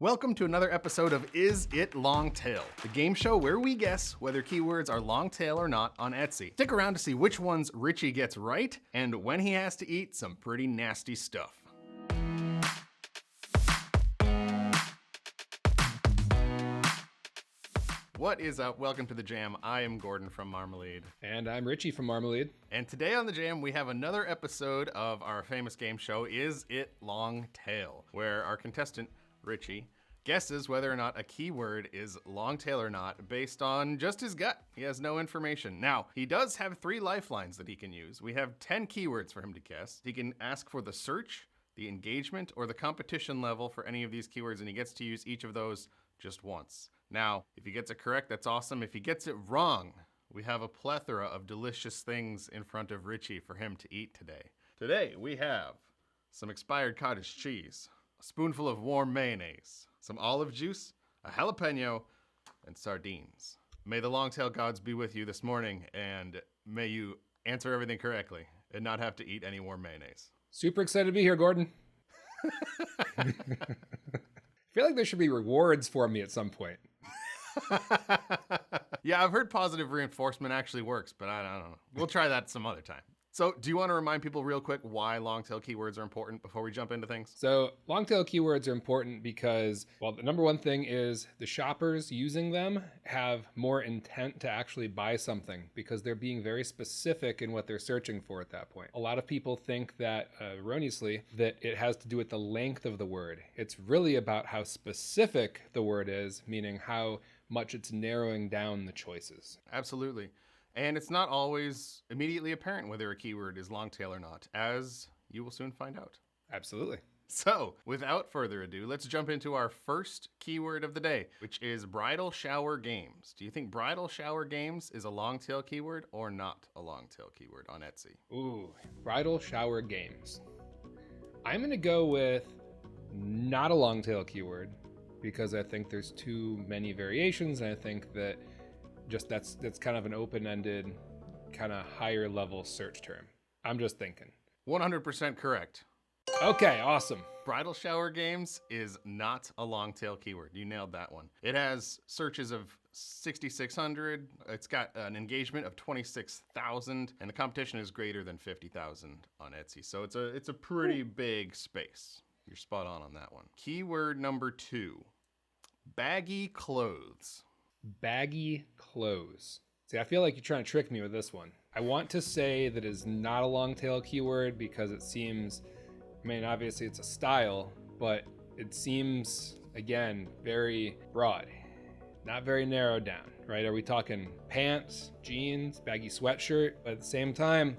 Welcome to another episode of Is It Long Tail, the game show where we guess whether keywords are long tail or not on Etsy. Stick around to see which ones Richie gets right and when he has to eat some pretty nasty stuff. What is up? Welcome to the Jam. I am Gordon from Marmalead. And I'm Richie from Marmalead. And today on the Jam, we have another episode of our famous game show, Is It Long Tail, where our contestant, Richie, guesses whether or not a keyword is long tail or not based on just his gut. He has no information. Now, he does have 3 lifelines that he can use. We have 10 keywords for him to guess. He can ask for the search, the engagement, or the competition level for any of these keywords, and he gets to use each of those just once. Now, if he gets it correct, that's awesome. If he gets it wrong, we have a plethora of delicious things in front of Richie for him to eat today. Today, we have some expired cottage cheese, a spoonful of warm mayonnaise, some olive juice, a jalapeno, and sardines. May the long-tail gods be with you this morning, and may you answer everything correctly and not have to eat any warm mayonnaise. Super excited to be here, Gordon. I feel like there should be rewards for me at some point. Yeah, I've heard positive reinforcement actually works, but I don't know. We'll try that some other time. So do you want to remind people real quick why long-tail keywords are important before we jump into things? So long-tail keywords are important because, well, the number one thing is the shoppers using them have more intent to actually buy something because they're being very specific in what they're searching for at that point. A lot of people think that, erroneously, that it has to do with the length of the word. It's really about how specific the word is, meaning how much it's narrowing down the choices. Absolutely. And it's not always immediately apparent whether a keyword is long tail or not, as you will soon find out. Absolutely. So, without further ado, let's jump into our first keyword of the day, which is bridal shower games. Do you think bridal shower games is a long tail keyword or not a long tail keyword on Etsy? Ooh, bridal shower games. I'm going to go with not a long tail keyword because I think there's too many variations, and I think that just that's kind of an open-ended, kind of higher level search term. I'm just thinking. 100% correct. Okay, awesome. Bridal shower games is not a long tail keyword. You nailed that one. It has searches of 6,600. It's got an engagement of 26,000, and the competition is greater than 50,000 on Etsy. So it's a pretty big space. You're spot on that one. Keyword number 2, baggy clothes. Baggy clothes. See, I feel like you're trying to trick me with this one. I want to say that is not a long tail keyword because it seems, I mean, obviously it's a style, but it seems, again, very broad, not very narrowed down, right? Are we talking pants, jeans, baggy sweatshirt? But at the same time,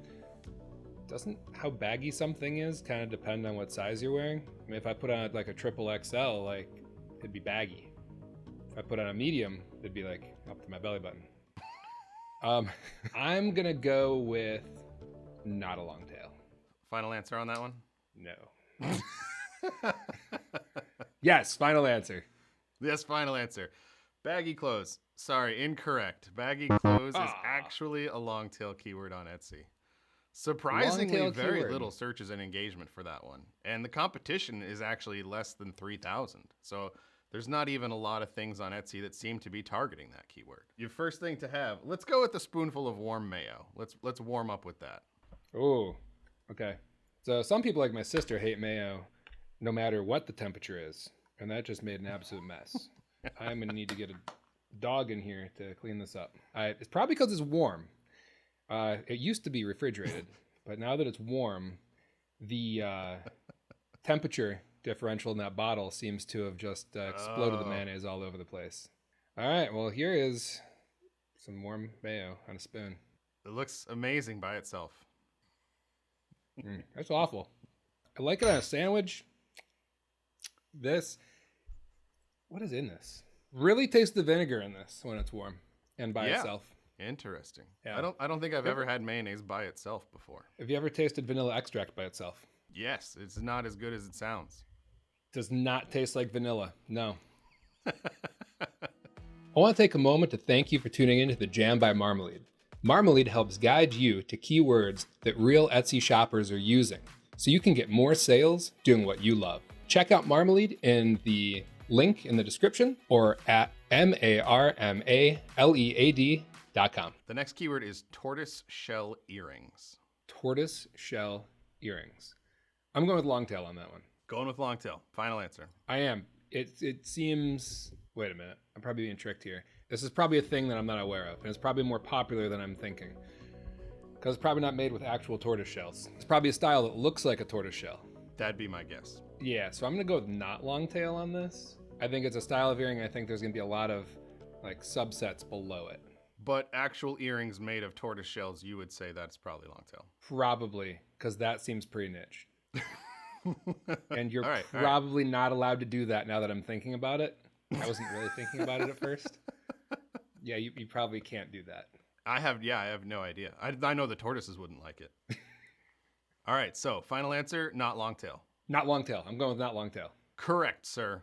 doesn't how baggy something is kind of depend on what size you're wearing? I mean, if I put on like a triple XL, like it'd be baggy. If I put on a medium, it'd be like up to my belly button. I'm gonna go with not a long tail. Final answer on that one? No. Yes, final answer. Yes, final answer. Baggy clothes. Sorry, incorrect. Baggy clothes is actually a long tail keyword on Etsy. Surprisingly, very little searches and engagement for that one. And the competition is actually less than 3,000. So there's not even a lot of things on Etsy that seem to be targeting that keyword. Your first thing to have, let's go with the spoonful of warm mayo. Let's warm up with that. Oh, okay. So some people like my sister hate mayo no matter what the temperature is. And that just made an absolute mess. I'm going to need to get a dog in here to clean this up. It's probably because it's warm. It used to be refrigerated, but now that it's warm, the temperature differential in that bottle seems to have just exploded the mayonnaise all over the place. All right, well, here is some warm mayo on a spoon. It looks amazing by itself. That's awful. I like it on a sandwich. What is in this? Really taste the vinegar in this when it's warm and by itself. Interesting. Yeah. I don't think I've ever had mayonnaise by itself before. Have you ever tasted vanilla extract by itself? Yes, it's not as good as it sounds. Does not taste like vanilla. No. I want to take a moment to thank you for tuning in to the Jam by Marmalead. Marmalead helps guide you to keywords that real Etsy shoppers are using, so you can get more sales doing what you love. Check out Marmalead in the Link in the description or at marmalead.com. The next keyword is tortoiseshell earrings. Tortoiseshell earrings. I'm going with long tail on that one. Going with long tail. Final answer. I am. It seems... Wait a minute. I'm probably being tricked here. This is probably a thing that I'm not aware of, and it's probably more popular than I'm thinking. Because it's probably not made with actual tortoise shells. It's probably a style that looks like a tortoise shell. That'd be my guess. Yeah, so I'm going to go with not long tail on this. I think it's a style of earring. I think there's going to be a lot of like subsets below it. But actual earrings made of tortoise shells, you would say that's probably long tail. Probably, because that seems pretty niche. And you're All probably not allowed to do that now that I'm thinking about it. I wasn't really thinking about it at first. Yeah, you probably can't do that. I have no idea. I know the tortoises wouldn't like it. All right, so final answer, not long tail. Not long tail. I'm going with not long tail. Correct, sir.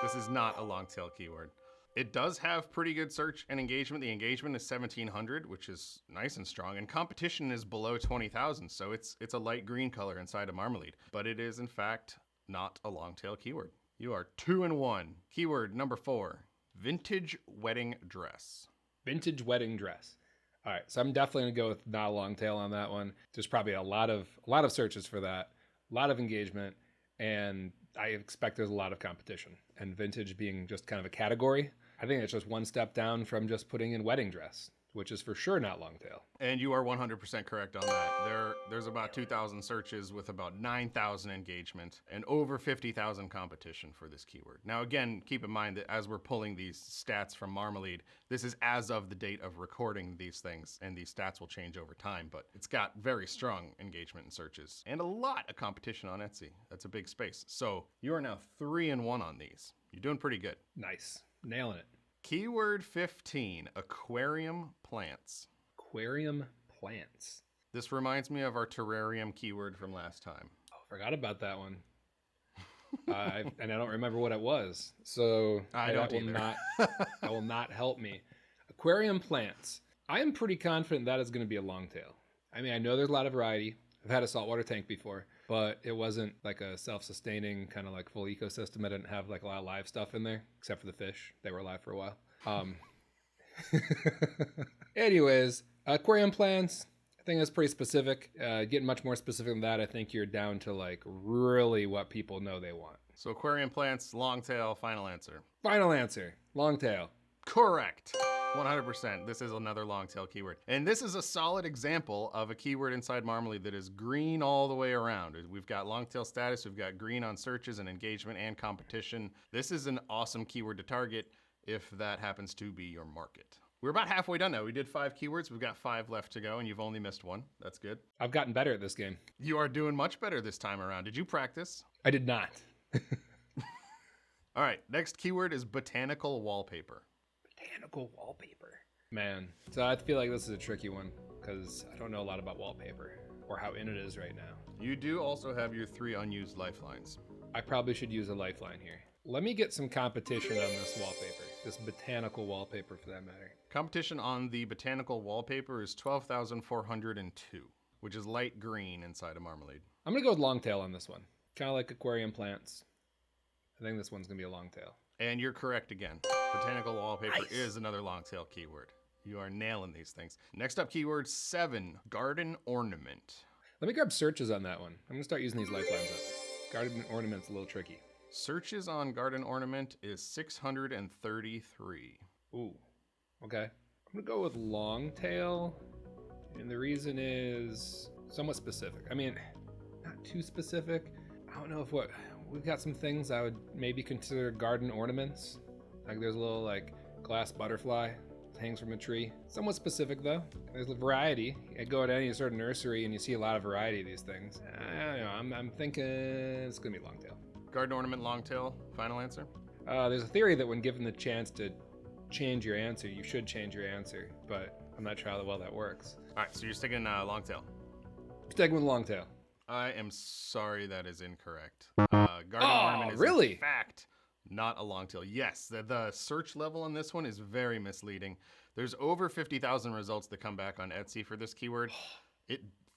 This is not a long tail keyword. It does have pretty good search and engagement. The engagement is 1,700, which is nice and strong, and competition is below 20,000, so it's a light green color inside of Marmalead. But it is, in fact, not a long tail keyword. You are 2-1. Keyword number 4, vintage wedding dress. Vintage wedding dress. All right, so I'm definitely gonna go with not a long tail on that one. There's probably a lot of searches for that, a lot of engagement, and I expect there's a lot of competition. And vintage being just kind of a category, I think it's just one step down from just putting in wedding dress, which is for sure not long tail. And you are 100% correct on that. There's about 2,000 searches with about 9,000 engagement and over 50,000 competition for this keyword. Now, again, keep in mind that as we're pulling these stats from Marmalead, this is as of the date of recording these things, and these stats will change over time, but it's got very strong engagement and searches and a lot of competition on Etsy. That's a big space. So you are now 3-1 on these. You're doing pretty good. Nice. Nailing it. Keyword 15, aquarium plants. Aquarium plants. This reminds me of our terrarium keyword from last time. Oh, forgot about that one. And I don't remember what it was. So that will not help me. Aquarium plants. I am pretty confident that is going to be a long tail. I mean, I know there's a lot of variety. I've had a saltwater tank before, but it wasn't like a self-sustaining kind of like full ecosystem. I didn't have like a lot of live stuff in there, except for the fish. They were alive for a while. Anyways, aquarium plants, I think that's pretty specific. Getting much more specific than that, I think you're down to like really what people know they want. So aquarium plants, long tail, final answer. Final answer, long tail. Correct. 100%. This is another long tail keyword. And this is a solid example of a keyword inside Marmalead that is green all the way around. We've got long tail status, we've got green on searches and engagement and competition. This is an awesome keyword to target if that happens to be your market. We're about halfway done now. We did 5 keywords. We've got 5 left to go, and you've only missed 1. That's good. I've gotten better at this game. You are doing much better this time around. Did you practice? I did not. All right, next keyword is botanical wallpaper. Botanical wallpaper. Man, so I feel like this is a tricky one because I don't know a lot about wallpaper or how in it is right now. You do also have your 3 unused lifelines. I probably should use a lifeline here. Let me get some competition on this wallpaper, this botanical wallpaper for that matter. Competition on the botanical wallpaper is 12,402, which is light green inside of Marmalead. I'm going to go with long tail on this one. Kind of like aquarium plants. I think this one's going to be a long tail. And you're correct again. Botanical wallpaper is another long tail keyword. You are nailing these things. Next up, keyword 7, garden ornament. Let me grab searches on that one. I'm going to start using these lifelines up. Garden ornament's a little tricky. Searches on garden ornament is 633. Ooh, okay. I'm going to go with long tail. And the reason is somewhat specific. I mean, not too specific. I don't know if we've got some things I would maybe consider garden ornaments. Like there's a little like glass butterfly that hangs from a tree. Somewhat specific though. There's a variety. You go to any sort of nursery and you see a lot of variety of these things. I don't know, I'm thinking it's gonna be long tail. Garden ornament, long tail, final answer? There's a theory that when given the chance to change your answer, you should change your answer, but I'm not sure how well that works. All right, so you're sticking long tail. Sticking with long tail. I am sorry, that is incorrect. Garden ornament is really? in fact not a long tail. Yes, the search level on this one is very misleading. There's over 50,000 results that come back on Etsy for this keyword.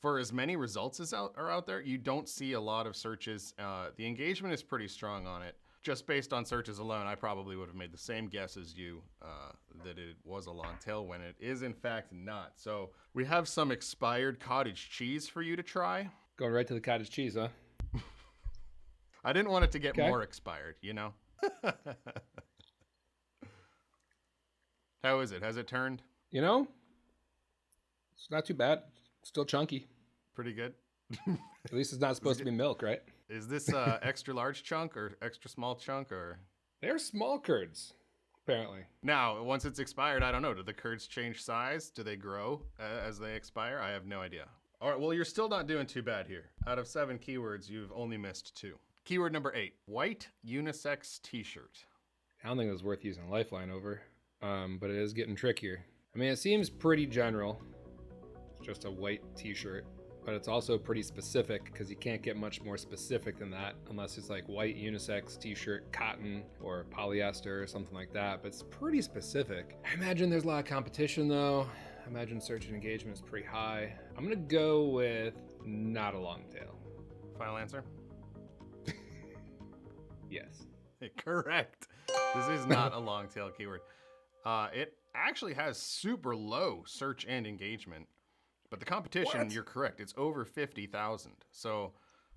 For as many results as are out there, you don't see a lot of searches. The engagement is pretty strong on it, just based on searches alone, I probably would have made the same guess as you that it was a long tail when it is in fact not. So we have some expired cottage cheese for you to try. Going right to the cottage cheese, huh? I didn't want it to get more expired, you know? How is it? Has it turned? You know, it's not too bad. Still chunky. Pretty good. At least it's not supposed to be milk, right? Is this extra large chunk or extra small chunk or? They're small curds, apparently. Now, once it's expired, I don't know. Do the curds change size? Do they grow as they expire? I have no idea. All right, well, you're still not doing too bad here. Out of 7 keywords, you've only missed 2. Keyword number 8, white unisex t-shirt. I don't think it was worth using a lifeline over, but it is getting trickier. I mean, it seems pretty general. It's just a white t-shirt, but it's also pretty specific because you can't get much more specific than that unless it's like white unisex t-shirt, cotton, or polyester or something like that, but it's pretty specific. I imagine there's a lot of competition though. I imagine search and engagement is pretty high. I'm gonna go with not a long tail. Final answer? Yes. Correct. This is not a long tail keyword. It actually has super low search and engagement, but the competition, you're correct, it's over 50,000. So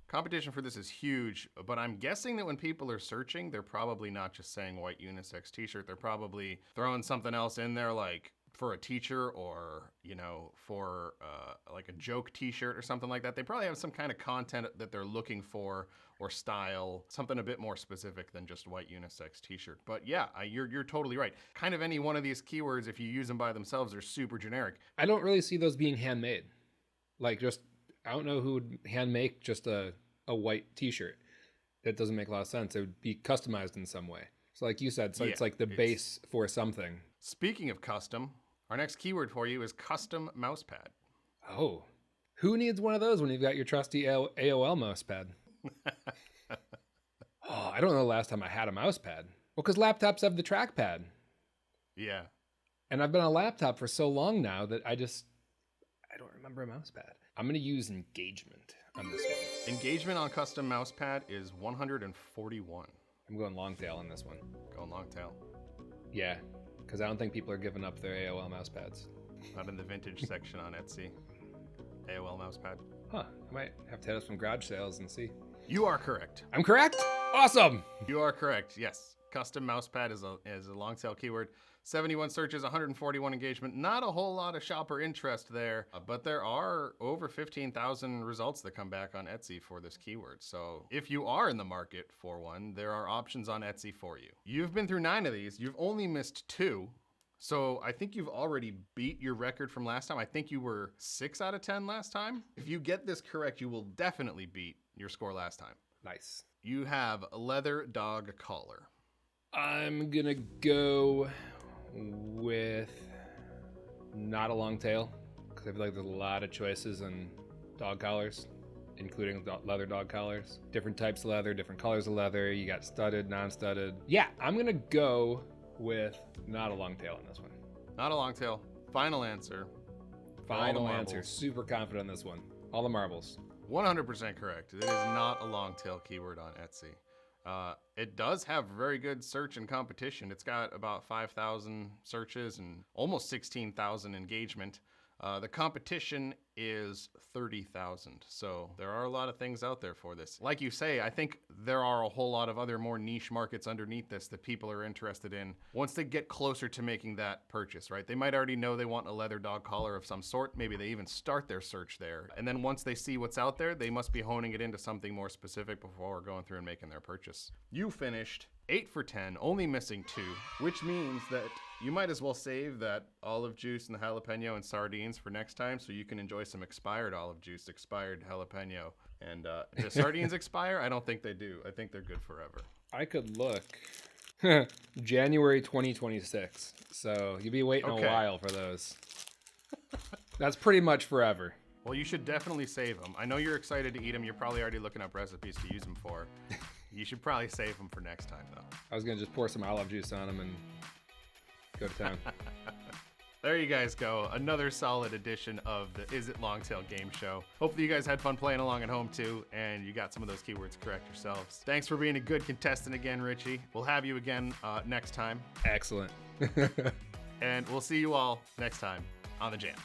competition for this is huge, but I'm guessing that when people are searching, they're probably not just saying white unisex t-shirt. They're probably throwing something else in there like for a teacher or, you know, for like a joke t-shirt or something like that. They probably have some kind of content that they're looking for or style, something a bit more specific than just white unisex t-shirt. But yeah, you're totally right. Kind of any one of these keywords, if you use them by themselves, are super generic. I don't really see those being handmade. Like just, I don't know who would hand make just a white t-shirt. That doesn't make a lot of sense. It would be customized in some way. So like you said, so yeah, it's like the base for something. Speaking of custom, our next keyword for you is custom mousepad. Oh, who needs one of those when you've got your trusty AOL mousepad? Oh, I don't know the last time I had a mousepad. Well, because laptops have the trackpad. Yeah. And I've been on a laptop for so long now that I don't remember a mousepad. I'm going to use engagement on this one. Engagement on custom mousepad is 141. I'm going long tail on this one. Going long tail. Yeah, because I don't think people are giving up their AOL mousepads. Not in the vintage section on Etsy. AOL mousepad. Huh, I might have to head up some garage sales and see. You are correct. I'm correct? Awesome! You are correct, yes. Custom mousepad is a long tail keyword. 71 searches, 141 engagement. Not a whole lot of shopper interest there, but there are over 15,000 results that come back on Etsy for this keyword. So if you are in the market for one, there are options on Etsy for you. You've been through 9 of these. You've only missed 2. So I think you've already beat your record from last time. I think you were 6 out of 10 last time. If you get this correct, you will definitely beat your score last time. Nice. You have a leather dog collar. I'm gonna go with not a long tail because I feel like there's a lot of choices in dog collars, including leather dog collars. Different types of leather, different colors of leather. You got studded, non-studded. Yeah, I'm gonna go with not a long tail on this one. Not a long tail. Final answer. Final answer. Super confident on this one. All the marbles. 100% correct. It is not a long tail keyword on Etsy. It does have very good search and competition. It's got about 5,000 searches and almost 16,000 engagement. The competition is 30,000. So there are a lot of things out there for this. Like you say, I think there are a whole lot of other more niche markets underneath this that people are interested in once they get closer to making that purchase, right? They might already know they want a leather dog collar of some sort. Maybe they even start their search there. And then once they see what's out there, they must be honing it into something more specific before going through and making their purchase. You finished 8 for 10, only missing 2, which means that you might as well save that olive juice and the jalapeno and sardines for next time so you can enjoy some expired olive juice, expired jalapeno. And do sardines expire? I don't think they do. I think they're good forever. I could look. January 2026. So you'll be waiting a while for those. That's pretty much forever. Well, you should definitely save them. I know you're excited to eat them. You're probably already looking up recipes to use them for. You should probably save them for next time, though. I was going to just pour some olive juice on them and go to town. There you guys go. Another solid edition of the Is It Longtail game show. Hopefully you guys had fun playing along at home too, and you got some of those keywords correct yourselves. Thanks for being a good contestant again, Richie. We'll have you again next time. Excellent. And we'll see you all next time on the Jam.